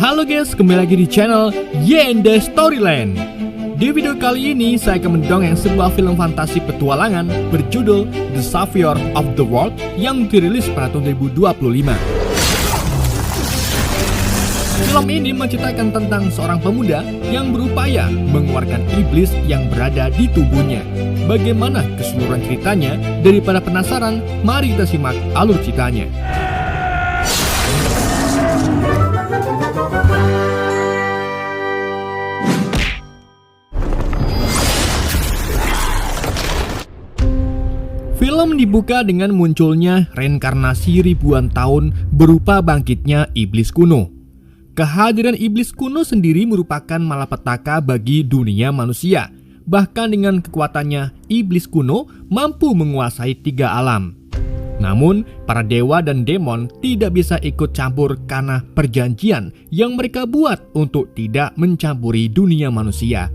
Halo guys, kembali lagi di channel Yende Storyland. Di video kali ini saya akan mendongeng sebuah film fantasi petualangan berjudul The Savior of the World yang dirilis pada tahun 2025. Film ini menceritakan tentang seorang pemuda yang berupaya mengeluarkan iblis yang berada di tubuhnya. Bagaimana keseluruhan ceritanya? Daripada penasaran, mari kita simak alur ceritanya. Film dibuka dengan munculnya reinkarnasi ribuan tahun berupa bangkitnya iblis kuno. Kehadiran iblis kuno sendiri merupakan malapetaka bagi dunia manusia. Bahkan dengan kekuatannya, iblis kuno mampu menguasai 3 alam. Namun, para dewa dan demon tidak bisa ikut campur karena perjanjian yang mereka buat untuk tidak mencampuri dunia manusia.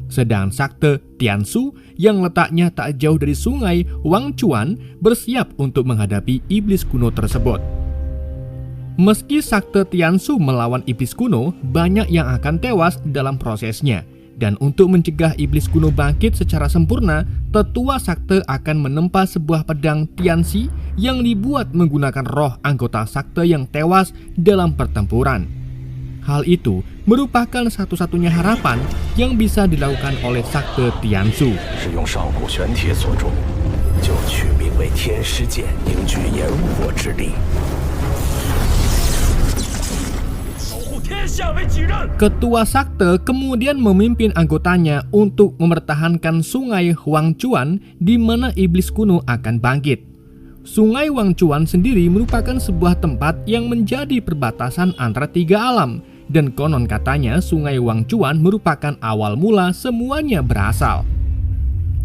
Sedang Sakte Tiansu yang letaknya tak jauh dari sungai Wangchuan bersiap untuk menghadapi iblis kuno tersebut. Meski Sakte Tiansu melawan iblis kuno, banyak yang akan tewas dalam prosesnya. Dan untuk mencegah iblis kuno bangkit secara sempurna, tetua Sakte akan menempa sebuah pedang Tianxi yang dibuat menggunakan roh anggota Sakte yang tewas dalam pertempuran. Hal itu merupakan satu-satunya harapan yang bisa dilakukan oleh Sakte Tiansu. Ketua Sakte kemudian memimpin anggotanya untuk mempertahankan sungai Wangchuan di mana iblis kuno akan bangkit. Sungai Wangchuan sendiri merupakan sebuah tempat yang menjadi perbatasan antara 3 alam. Dan konon katanya sungai Wangchuan merupakan awal mula semuanya berasal.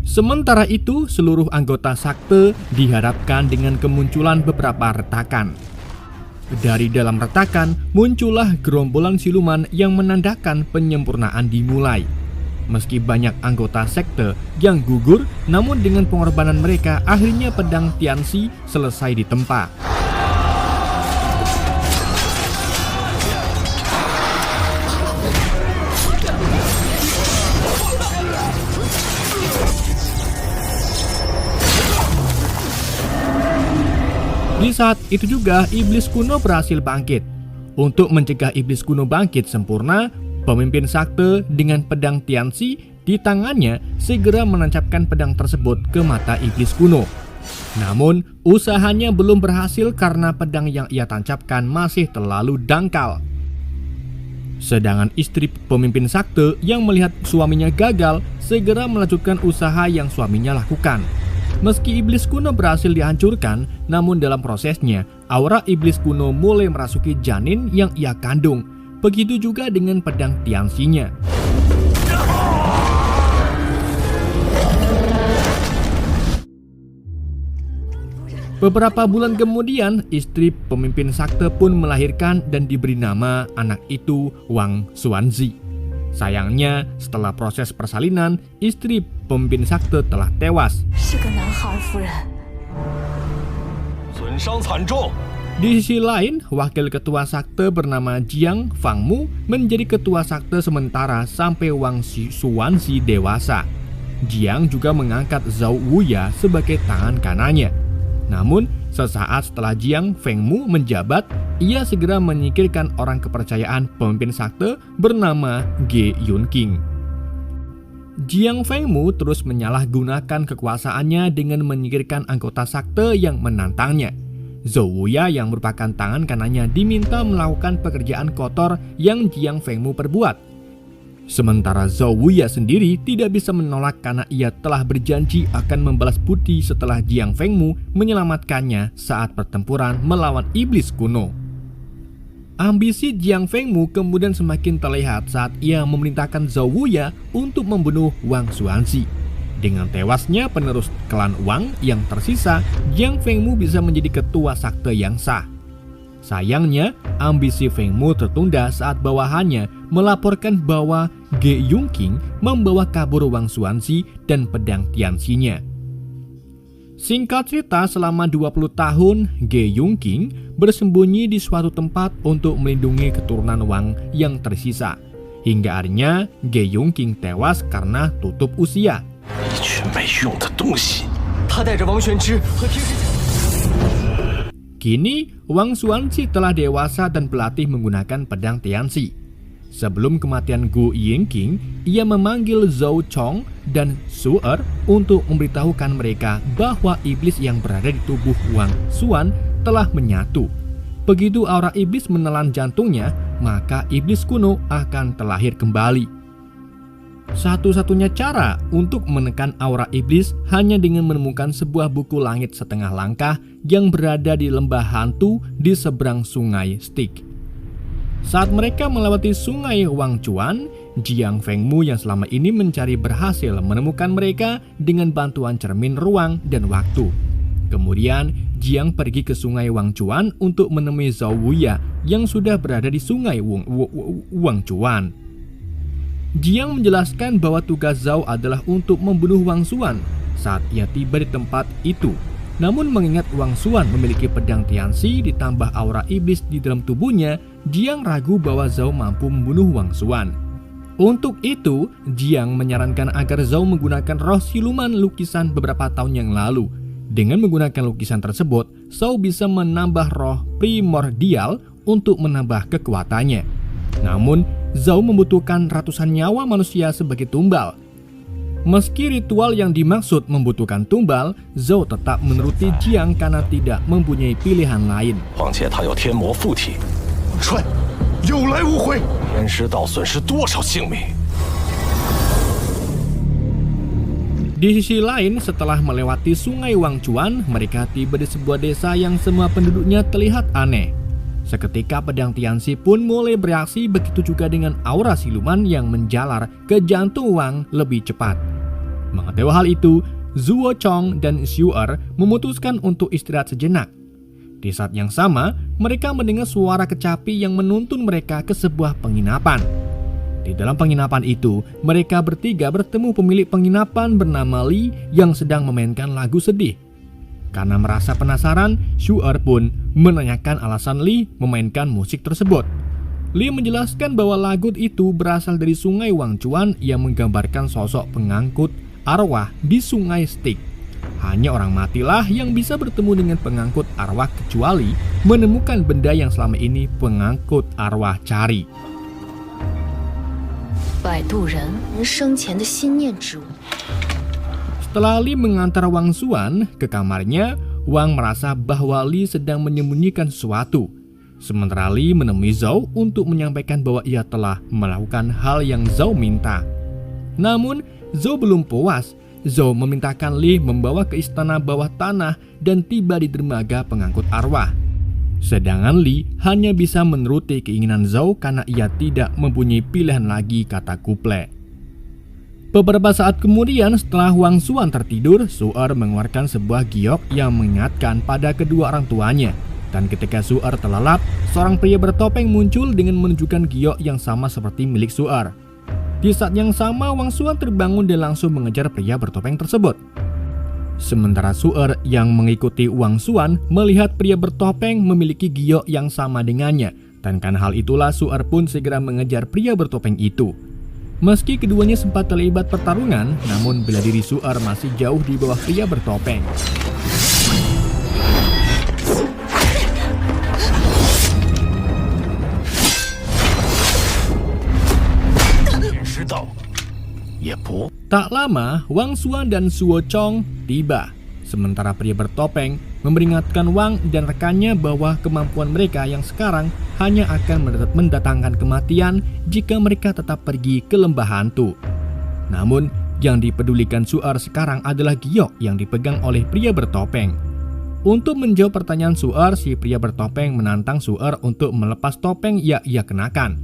Sementara itu, seluruh anggota Sakte dihadapkan dengan kemunculan beberapa retakan. Dari dalam retakan, muncullah gerombolan siluman yang menandakan penyempurnaan dimulai. Meski banyak anggota sekte yang gugur, namun dengan pengorbanan mereka, akhirnya pedang Tianxi selesai ditempa. Di saat itu juga iblis kuno berhasil bangkit. Untuk mencegah iblis kuno bangkit sempurna, pemimpin Sakte dengan pedang Tianxi di tangannya segera menancapkan pedang tersebut ke mata iblis kuno. Namun, usahanya belum berhasil karena pedang yang ia tancapkan masih terlalu dangkal. Sedangkan istri pemimpin Sakte yang melihat suaminya gagal segera melanjutkan usaha yang suaminya lakukan. Meski iblis kuno berhasil dihancurkan, namun dalam prosesnya, aura iblis kuno mulai merasuki janin yang ia kandung. Begitu juga dengan pedang Tianxi-nya. Beberapa bulan kemudian, istri pemimpin Sakte pun melahirkan dan diberi nama anak itu Wang Xuanzi. Sayangnya, setelah proses persalinan, istri pemimpin Sakte telah tewas. Di sisi lain, wakil ketua Sakte bernama Jiang Fangmu menjadi ketua Sakte sementara sampai Wang Xuanzi dewasa. Jiang juga mengangkat Zhao Wuya sebagai tangan kanannya. Namun, sesaat setelah Jiang Fengmu menjabat, ia segera menyingkirkan orang kepercayaan pemimpin Sakte bernama Ge Yunqing. Jiang Fengmu terus menyalahgunakan kekuasaannya dengan menyingkirkan anggota Sakte yang menantangnya. Zhao Wuya yang merupakan tangan kanannya diminta melakukan pekerjaan kotor yang Jiang Fengmu perbuat. Sementara Zhao Wuya sendiri tidak bisa menolak karena ia telah berjanji akan membalas budi setelah Jiang Fengmu menyelamatkannya saat pertempuran melawan iblis kuno. Ambisi Jiang Fengmu kemudian semakin terlihat saat ia memerintahkan Zhao Wuya untuk membunuh Wang Xuanzi. Dengan tewasnya penerus klan Wang yang tersisa, Jiang Fengmu bisa menjadi ketua Sakte yang sah. Sayangnya, ambisi Fengmu tertunda saat bawahannya melaporkan bahwa Ge Yunqing membawa kabur Wang Xuanzi dan pedang Tianxi-nya. Singkat cerita, selama 20 tahun, Ge Yongqing bersembunyi di suatu tempat untuk melindungi keturunan Wang yang tersisa. Hingga akhirnya Ge Yongqing tewas karena tutup usia. Kini, Wang Xuanxi telah dewasa dan berlatih menggunakan pedang Tianxi. Sebelum kematian Gu Yingqing, ia memanggil Zhou Chong dan Su Er untuk memberitahukan mereka bahwa iblis yang berada di tubuh Wang Xuan telah menyatu. Begitu aura iblis menelan jantungnya, maka iblis kuno akan terlahir kembali. Satu-satunya cara untuk menekan aura iblis hanya dengan menemukan sebuah buku langit setengah langkah yang berada di lembah hantu di seberang sungai Styx. Saat mereka melewati sungai Wangchuan, Jiang Fengmu yang selama ini mencari berhasil menemukan mereka dengan bantuan cermin ruang dan waktu. Kemudian, Jiang pergi ke sungai Wangchuan untuk menemui Zhao Wuya yang sudah berada di sungai Wangchuan. Jiang menjelaskan bahwa tugas Zhao adalah untuk membunuh Wang Xuan saat ia tiba di tempat itu. Namun mengingat Wang Xuan memiliki pedang Tianxi ditambah aura iblis di dalam tubuhnya, Jiang ragu bahwa Zhao mampu membunuh Wang Xuan. Untuk itu, Jiang menyarankan agar Zhao menggunakan roh siluman lukisan beberapa tahun yang lalu. Dengan menggunakan lukisan tersebut, Zhao bisa menambah roh primordial untuk menambah kekuatannya. Namun, Zhao membutuhkan ratusan nyawa manusia sebagai tumbal. Meski ritual yang dimaksud membutuhkan tumbal, Zhao tetap menuruti Jiang karena tidak mempunyai pilihan lain. Di sisi lain, setelah melewati sungai Wangchuan, mereka tiba di sebuah desa yang semua penduduknya terlihat aneh. Seketika pedang Tianxi pun mulai bereaksi, begitu juga dengan aura siluman yang menjalar ke jantung Wang lebih cepat. Mengetahui hal itu, Zhuo Chong dan Su Er memutuskan untuk istirahat sejenak. Di saat yang sama, mereka mendengar suara kecapi yang menuntun mereka ke sebuah penginapan. Di dalam penginapan itu, mereka bertiga bertemu pemilik penginapan bernama Li yang sedang memainkan lagu sedih. Karena merasa penasaran, Su Er pun menanyakan alasan Li memainkan musik tersebut. Li menjelaskan bahwa lagu itu berasal dari sungai Wangchuan yang menggambarkan sosok pengangkut arwah di sungai Styx. Hanya orang matilah yang bisa bertemu dengan pengangkut arwah kecuali menemukan benda yang selama ini pengangkut arwah cari. Setelah Li mengantar Wang Xuan ke kamarnya, Wang merasa bahwa Li sedang menyembunyikan sesuatu. Sementara Li menemui Zhao untuk menyampaikan bahwa ia telah melakukan hal yang Zhao minta. Namun, Zhao belum puas. Zhao memintakan Li membawa ke istana bawah tanah dan tiba di dermaga pengangkut arwah. Sedangkan Li hanya bisa menuruti keinginan Zhao karena ia tidak mempunyai pilihan lagi, kata Kuple. Beberapa saat kemudian, setelah Wang Xuan tertidur, Su Er mengeluarkan sebuah giok yang mengingatkan pada kedua orang tuanya. Dan ketika Su Er terlelap, seorang pria bertopeng muncul dengan menunjukkan giok yang sama seperti milik Su Er. Di saat yang sama, Wang Xuan terbangun dan langsung mengejar pria bertopeng tersebut. Sementara Su Er yang mengikuti Wang Xuan melihat pria bertopeng memiliki giok yang sama dengannya. Dan karena hal itulah Su Er pun segera mengejar pria bertopeng itu. Meski keduanya sempat terlibat pertarungan, namun bela diri Su Er masih jauh di bawah pria bertopeng. Tak lama, Wang Xuan dan Zhuo Chong tiba. Sementara pria bertopeng memperingatkan Wang dan rekannya bahwa kemampuan mereka yang sekarang hanya akan mendatangkan kematian jika mereka tetap pergi ke lembah hantu. Namun, yang dipedulikan Su Er sekarang adalah giok yang dipegang oleh pria bertopeng. Untuk menjawab pertanyaan Su Er, si pria bertopeng menantang Su Er untuk melepas topeng yang ia kenakan.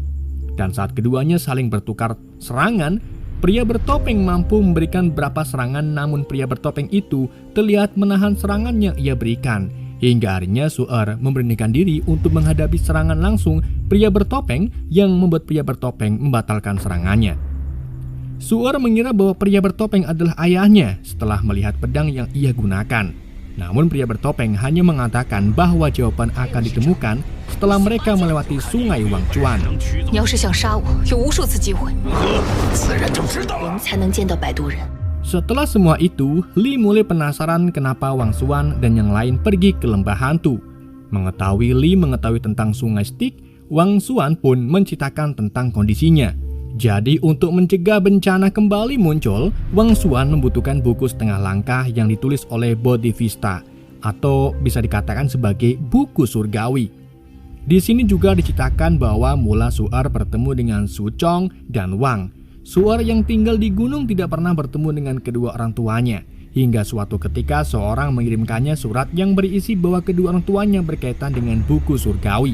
Dan saat keduanya saling bertukar serangan, pria bertopeng mampu memberikan beberapa serangan, namun pria bertopeng itu terlihat menahan serangan yang ia berikan. Hingga akhirnya Su Er memberanikan diri untuk menghadapi serangan langsung pria bertopeng yang membuat pria bertopeng membatalkan serangannya. Su Er mengira bahwa pria bertopeng adalah ayahnya setelah melihat pedang yang ia gunakan. Namun pria bertopeng hanya mengatakan bahwa jawaban akan ditemukan setelah mereka melewati sungai Wangchuan. Setelah semua itu, Li mulai penasaran kenapa Wangchuan dan yang lain pergi ke lembah hantu. Mengetahui Li mengetahui tentang sungai Styx, Wangchuan pun menceritakan tentang kondisinya. Jadi untuk mencegah bencana kembali muncul, Wangchuan membutuhkan buku setengah langkah yang ditulis oleh Bodhisattva, atau bisa dikatakan sebagai buku surgawi. Di sini juga diceritakan bahwa mula Su'er bertemu dengan Suchong dan Wang. Su'er yang tinggal di gunung tidak pernah bertemu dengan kedua orang tuanya, hingga suatu ketika seorang mengirimkannya surat yang berisi bahwa kedua orang tuanya berkaitan dengan buku surgawi.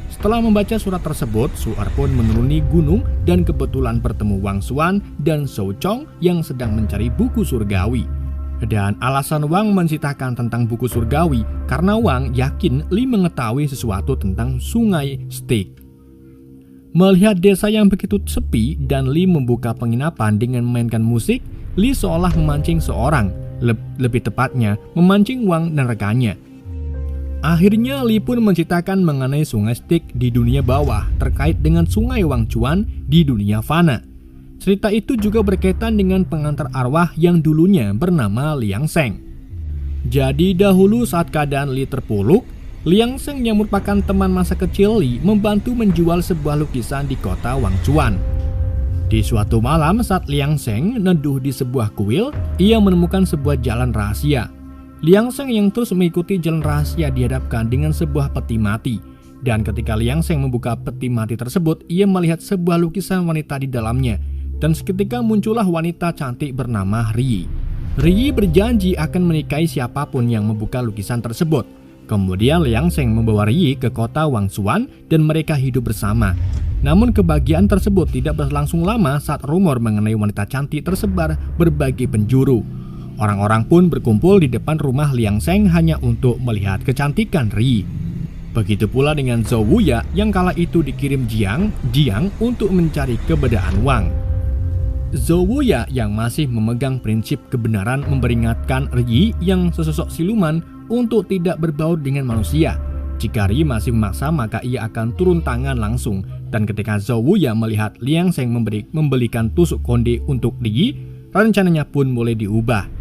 Setelah membaca surat tersebut, Su'er pun menuruni gunung dan kebetulan bertemu Wangchuan dan Suchong yang sedang mencari buku surgawi. Dan alasan Wang menceritakan tentang buku surgawi karena Wang yakin Li mengetahui sesuatu tentang sungai Styx. Melihat desa yang begitu sepi dan Li membuka penginapan dengan memainkan musik, Li seolah memancing seorang, lebih tepatnya memancing Wang dan rekannya. Akhirnya Li pun menceritakan mengenai sungai Styx di dunia bawah terkait dengan sungai Wangchuan di dunia fana. Cerita itu juga berkaitan dengan pengantar arwah yang dulunya bernama Liang Sheng. Jadi dahulu saat keadaan Li terpuruk, Liang Sheng yang merupakan teman masa kecil Li membantu menjual sebuah lukisan di kota Wangchuan. Di suatu malam saat Liang Sheng neduh di sebuah kuil, ia menemukan sebuah jalan rahasia. Liang Sheng yang terus mengikuti jalan rahasia dihadapkan dengan sebuah peti mati. Dan ketika Liang Sheng membuka peti mati tersebut, ia melihat sebuah lukisan wanita di dalamnya. Dan seketika muncullah wanita cantik bernama Ri. Ri berjanji akan menikahi siapapun yang membuka lukisan tersebut. Kemudian Liang Sheng membawa Ri ke kota Wangchuan dan mereka hidup bersama. Namun kebahagiaan tersebut tidak berlangsung lama saat rumor mengenai wanita cantik tersebar berbagai penjuru. Orang-orang pun berkumpul di depan rumah Liang Sheng hanya untuk melihat kecantikan Ri. Begitu pula dengan Zhou Wuya yang kala itu dikirim Jiang untuk mencari keberadaan Wang. Zhou Wuya yang masih memegang prinsip kebenaran memperingatkan Ri yang sesosok siluman untuk tidak berbaur dengan manusia. Jika Ri masih memaksa maka ia akan turun tangan langsung. Dan ketika Zhou Wuya melihat Liang Sheng membelikan tusuk konde untuk Ri, rencananya pun mulai diubah.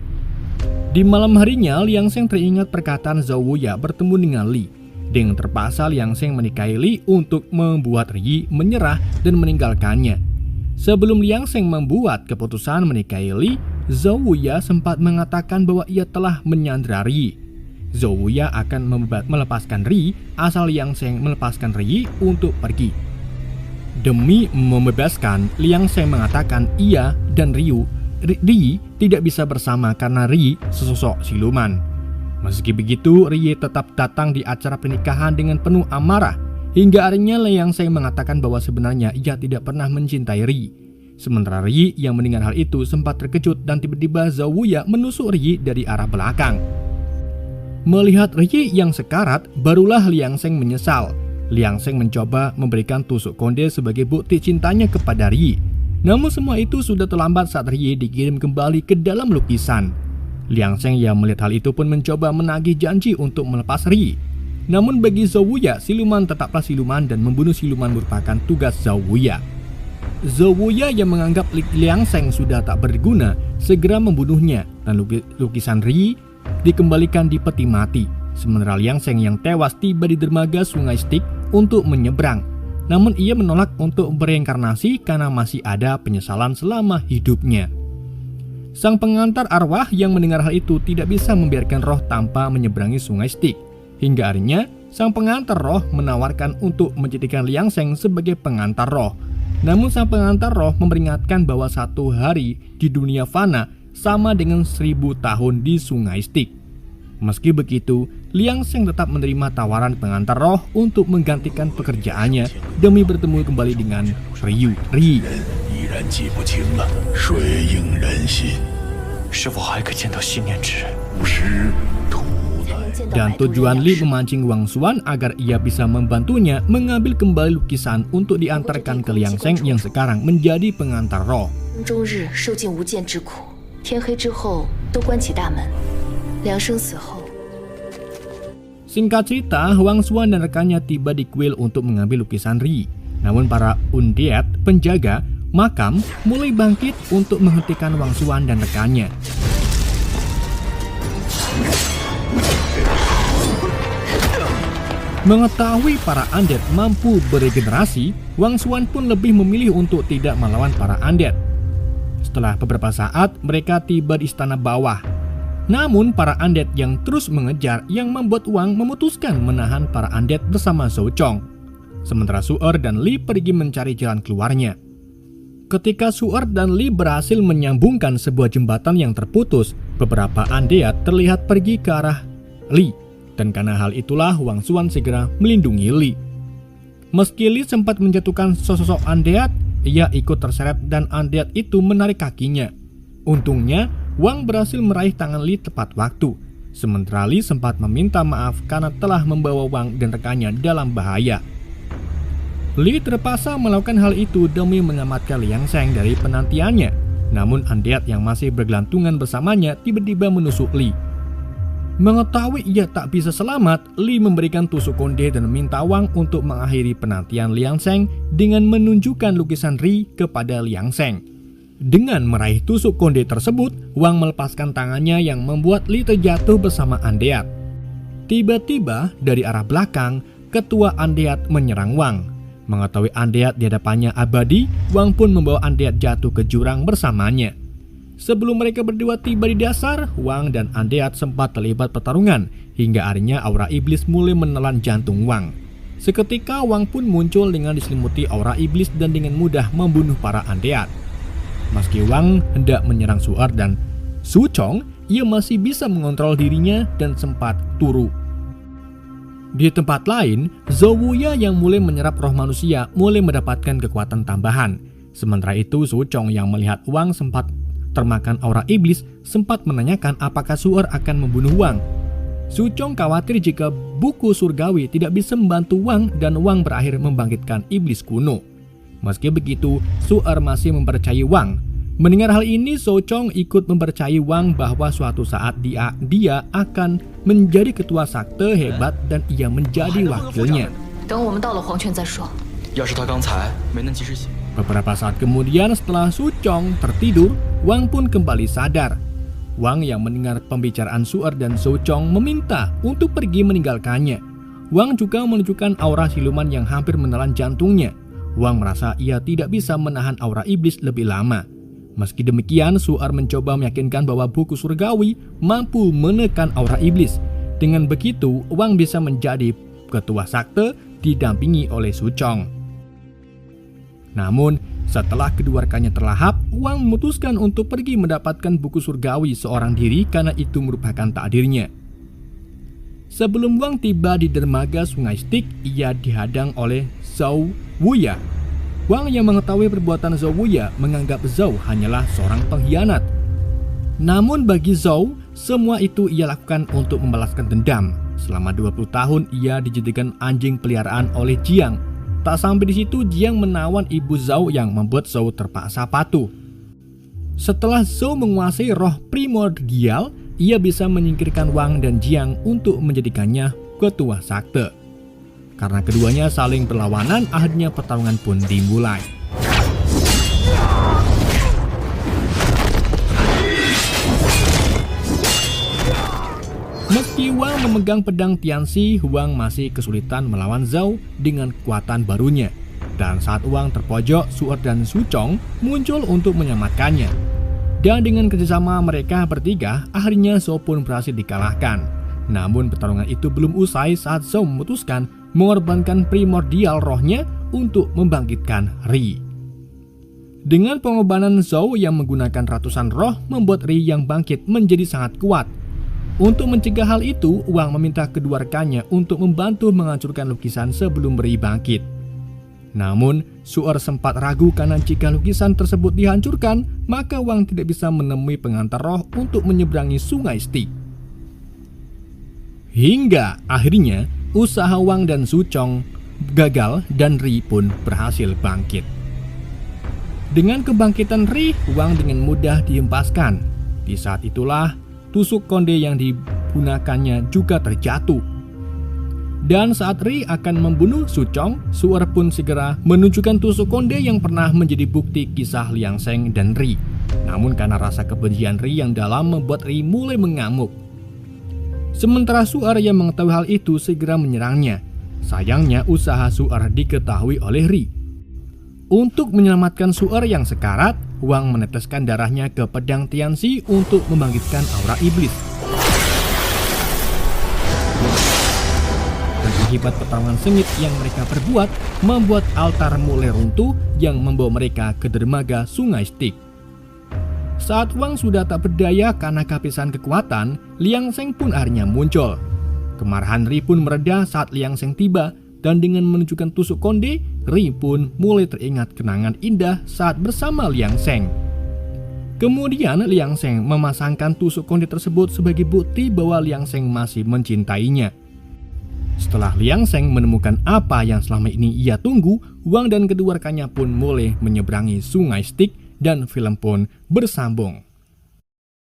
Di malam harinya, Liang Sheng teringat perkataan Zhou Wuya bertemu dengan Li. Dengan terpaksa Liang Sheng menikahi Li untuk membuat Ri menyerah dan meninggalkannya. Sebelum Liang Sheng membuat keputusan menikahi Li, Zhou Wuya sempat mengatakan bahwa ia telah menyandra Ri. Zhou Wuya akan melepaskan Ri asal Liang Sheng melepaskan Ri untuk pergi. Demi membebaskan, Liang Sheng mengatakan ia dan Ri tidak bisa bersama karena Ri sesosok siluman. Meski begitu, Ri tetap datang di acara pernikahan dengan penuh amarah. Hingga akhirnya Liang Sheng mengatakan bahwa sebenarnya ia tidak pernah mencintai Ri. Sementara Ri yang mendengar hal itu sempat terkejut dan tiba-tiba Zhou Wuya menusuk Ri dari arah belakang. Melihat Ri yang sekarat, barulah Liang Sheng menyesal. Liang Sheng mencoba memberikan tusuk konde sebagai bukti cintanya kepada Ri. Namun semua itu sudah terlambat saat Ri dikirim kembali ke dalam lukisan. Liang Sheng yang melihat hal itu pun mencoba menagih janji untuk melepas Ri. Namun bagi Zhou Wuya, siluman tetaplah siluman dan membunuh siluman merupakan tugas Zhou Wuya. Zhou Wuya yang menganggap Liang Sheng sudah tak berguna, segera membunuhnya dan lukisan Ri dikembalikan di peti mati. Sementara Liang Sheng yang tewas tiba di dermaga sungai Styx untuk menyeberang. Namun ia menolak untuk bereinkarnasi karena masih ada penyesalan selama hidupnya. Sang pengantar arwah yang mendengar hal itu tidak bisa membiarkan roh tanpa menyeberangi sungai Styx. Hingga akhirnya sang pengantar roh menawarkan untuk menjadikan Liang Sheng sebagai pengantar roh. Namun sang pengantar roh memperingatkan bahwa satu hari di dunia fana sama dengan 1000 tahun di sungai Styx. Meski begitu, Liang Sheng tetap menerima tawaran pengantar roh untuk menggantikan pekerjaannya demi bertemu kembali dengan Ri. Dan tujuan Li memancing Wangchuan agar ia bisa membantunya mengambil kembali lukisan untuk diantarkan ke Liang Sheng yang sekarang menjadi pengantar roh. 天黑之后都关起大门，梁生死后 Singkat cerita, Wang Xuan dan rekannya tiba di kuil untuk mengambil lukisan Ri. Namun para undead penjaga makam mulai bangkit untuk menghentikan Wang Xuan dan rekannya. Mengetahui para undead mampu beregenerasi, Wang Xuan pun lebih memilih untuk tidak melawan para undead. Setelah beberapa saat, mereka tiba di istana bawah. Namun para undead yang terus mengejar yang membuat Wang memutuskan menahan para undead bersama Zhou Chong. Sementara Su'er dan Li pergi mencari jalan keluarnya. Ketika Su'er dan Li berhasil menyambungkan sebuah jembatan yang terputus, beberapa undead terlihat pergi ke arah Li. Dan karena hal itulah Wang Xuan segera melindungi Li. Meski Li sempat menjatuhkan sosok undead, ia ikut terseret dan undead itu menarik kakinya. Untungnya, Wang berhasil meraih tangan Li tepat waktu. Sementara Li sempat meminta maaf karena telah membawa Wang dan rekannya dalam bahaya. Li terpaksa melakukan hal itu demi menyelamatkan Liang Sheng dari penantiannya. Namun undead yang masih bergelantungan bersamanya tiba-tiba menusuk Li. Mengetahui ia tak bisa selamat, Li memberikan tusuk konde dan meminta Wang untuk mengakhiri penantian Liang Sheng dengan menunjukkan lukisan Ri kepada Liang Sheng. Dengan meraih tusuk konde tersebut, Wang melepaskan tangannya yang membuat Li terjatuh bersama undead. Tiba-tiba dari arah belakang, ketua undead menyerang Wang. Mengetahui undead di hadapannya abadi, Wang pun membawa undead jatuh ke jurang bersamanya. Sebelum mereka berdua tiba di dasar, Wang dan undead sempat terlibat pertarungan, hingga akhirnya aura iblis mulai menelan jantung Wang. Seketika Wang pun muncul dengan diselimuti aura iblis dan dengan mudah membunuh para undead. Meski Wang hendak menyerang Su'er dan Zhou Chong, ia masih bisa mengontrol dirinya dan sempat turu. Di tempat lain, Zhou Wuya yang mulai menyerap roh manusia mulai mendapatkan kekuatan tambahan. Sementara itu, Zhou Chong yang melihat Wang sempat termakan aura iblis sempat menanyakan apakah Su'er akan membunuh Wang. Zhou Chong khawatir jika buku surgawi tidak bisa membantu Wang dan Wang berakhir membangkitkan iblis kuno. Meski begitu, Su'er masih mempercayai Wang. Mendengar hal ini, Zhou Chong ikut mempercayai Wang bahwa suatu saat dia akan menjadi ketua sakte hebat dan ia menjadi wakilnya. Beberapa saat kemudian setelah Zhou Chong tertidur, Wang pun kembali sadar. Wang yang mendengar pembicaraan Su'er dan Zhou Chong meminta untuk pergi meninggalkannya. Wang juga menunjukkan aura siluman yang hampir menelan jantungnya. Wang merasa ia tidak bisa menahan aura iblis lebih lama. Meski demikian, Su'er mencoba meyakinkan bahwa buku surgawi mampu menekan aura iblis. Dengan begitu, Wang bisa menjadi ketua sakte didampingi oleh Zhou Chong. Namun, setelah kedua rekannya terlahap, Wang memutuskan untuk pergi mendapatkan buku surgawi seorang diri karena itu merupakan takdirnya. Sebelum Wang tiba di dermaga Sungai Styx, ia dihadang oleh Zhou Wuya. Wang yang mengetahui perbuatan Zhou Wuya menganggap Zhou hanyalah seorang pengkhianat. Namun bagi Zhou, semua itu ia lakukan untuk membalaskan dendam. Selama 20 tahun ia dijadikan anjing peliharaan oleh Jiang. Tak sampai di situ, Jiang menawan ibu Zhou yang membuat Zhou terpaksa patuh. Setelah Zhou menguasai roh primordial, ia bisa menyingkirkan Wang dan Jiang untuk menjadikannya ketua sakte. Karena keduanya saling berlawanan, akhirnya pertarungan pun dimulai. Meski Wang memegang pedang Tianxi, Wang masih kesulitan melawan Zhou dengan kekuatan barunya. Dan saat Wang terpojok, Su'er dan Zhou Chong muncul untuk menyelamatkannya. Dan dengan kerjasama mereka bertiga, akhirnya Zhou pun berhasil dikalahkan. Namun pertarungan itu belum usai saat Zhou memutuskan mengorbankan primordial rohnya untuk membangkitkan Ri. Dengan pengorbanan Zhou yang menggunakan ratusan roh membuat Ri yang bangkit menjadi sangat kuat. Untuk mencegah hal itu, Wang meminta kedua rekannya untuk membantu menghancurkan lukisan sebelum Ri bangkit. Namun, Su'er sempat ragu karena jika lukisan tersebut dihancurkan, maka Wang tidak bisa menemui pengantar roh untuk menyeberangi Sungai Styx. Hingga akhirnya, usaha Wang dan Zhou Chong gagal dan Ri pun berhasil bangkit. Dengan kebangkitan Ri, Wang dengan mudah dihempaskan. Di saat itulah, tusuk konde yang digunakannya juga terjatuh. Dan saat Ri akan membunuh Suchong, Su'er pun segera menunjukkan tusuk konde yang pernah menjadi bukti kisah Liang Sheng dan Ri. Namun karena rasa kebencian Ri yang dalam membuat Ri mulai mengamuk. Sementara Su'er yang mengetahui hal itu segera menyerangnya. Sayangnya usaha Su'er diketahui oleh Ri. Untuk menyelamatkan Su'er yang sekarat, Wang meneteskan darahnya ke pedang Tianxi untuk membangkitkan aura iblis. Akibat pertarungan sengit yang mereka perbuat, membuat altar mulai runtuh yang membawa mereka ke dermaga Sungai Styx. Saat Wang sudah tak berdaya karena kehabisan kekuatan, Liang Sheng pun akhirnya muncul. Kemarahan Ri pun mereda saat Liang Sheng tiba, dan dengan menunjukkan tusuk konde, Ri pun mulai teringat kenangan indah saat bersama Liang Sheng. Kemudian Liang Sheng memasangkan tusuk konde tersebut sebagai bukti bahwa Liang Sheng masih mencintainya. Setelah Liang Sheng menemukan apa yang selama ini ia tunggu, Wang dan kedua rekannya pun mulai menyeberangi Sungai Styx dan film pun bersambung.